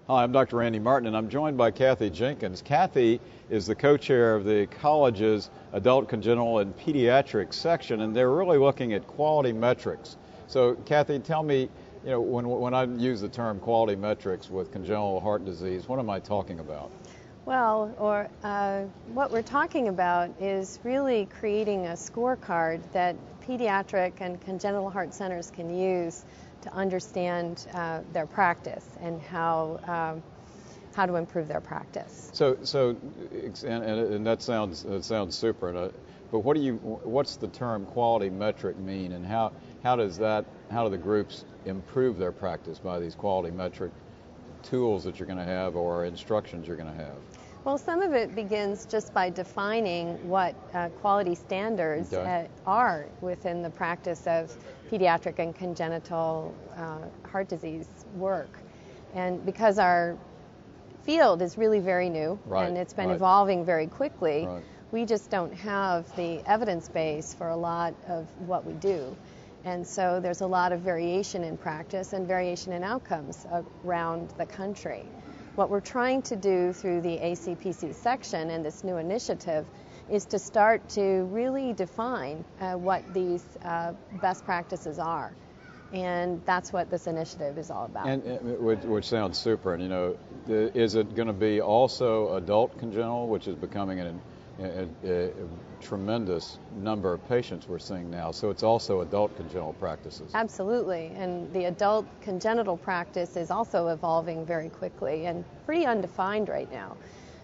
Hi, I'm Dr. Randy Martin, and I'm joined by Kathy Jenkins. Kathy is the co-chair of the college's Adult Congenital and Pediatric section, and they're really looking at quality metrics. So, Kathy, tell me, when I use the term quality metrics with congenital heart disease, what am I talking about? Well, what we're talking about is really creating a scorecard that pediatric and congenital heart centers can use to understand their practice and how to improve their practice. And that sounds super. But what's the term quality metric mean, and how do the groups improve their practice by these quality metric tools that you're going to have or instructions you're going to have? Well, some of it begins just by defining what quality standards are within the practice of pediatric and congenital heart disease work. And because our field is really very new and it's been evolving very quickly, we just don't have the evidence base for a lot of what we do. And so there's a lot of variation in practice and variation in outcomes around the country. What we're trying to do through the ACPC section and this new initiative is to start to really define what these best practices are. And that's what this initiative is all about. Which sounds super. And, is it going to be also adult congenital, which is becoming a tremendous number of patients we're seeing now, so it's also adult congenital practices? Absolutely, and the adult congenital practice is also evolving very quickly and pretty undefined right now.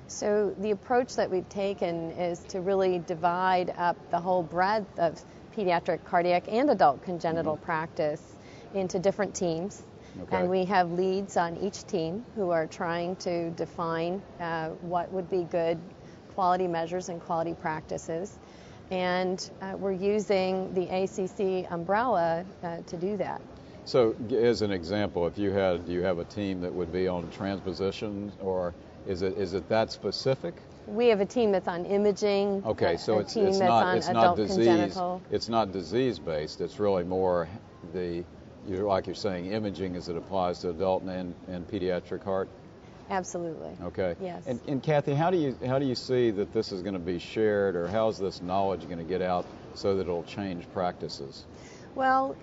So the approach that we've taken is to really divide up the whole breadth of pediatric cardiac and adult congenital practice into different teams. And we have leads on each team who are trying to define what would be good quality measures and quality practices, and we're using the ACC umbrella to do that. So, as an example, do you have a team that would be on transpositions, or is it that specific? We have a team that's on imaging. Okay, so it's not disease based. It's really more like you're saying, imaging as it applies to adult and pediatric heart. Absolutely. Okay. Yes. And Kathy, how do you see that this is going to be shared, or how's this knowledge going to get out so that it'll change practices? Well,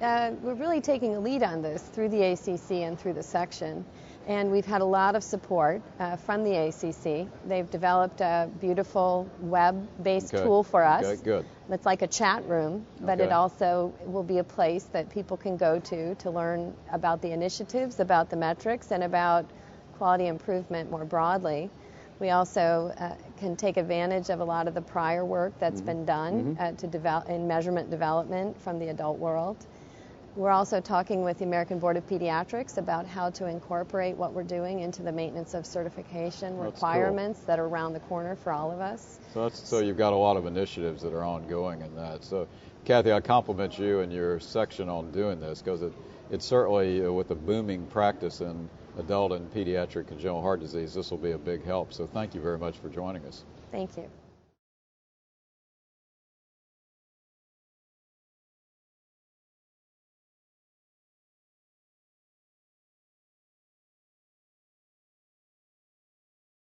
we're really taking a lead on this through the ACC and through the section, and we've had a lot of support from the ACC. They've developed a beautiful web-based tool for us. Okay, good. It's like a chat room, but it also will be a place that people can go to learn about the initiatives, about the metrics, and about quality improvement more broadly. We also can take advantage of a lot of the prior work that's been done in measurement development from the adult world. We're also talking with the American Board of Pediatrics about how to incorporate what we're doing into the maintenance of certification requirements that are around the corner for all of us. So you've got a lot of initiatives that are ongoing in that. So, Kathy, I compliment you and your section on doing this, because it's certainly, with a booming practice in adult and pediatric congenital heart disease, this will be a big help. So thank you very much for joining us. Thank you.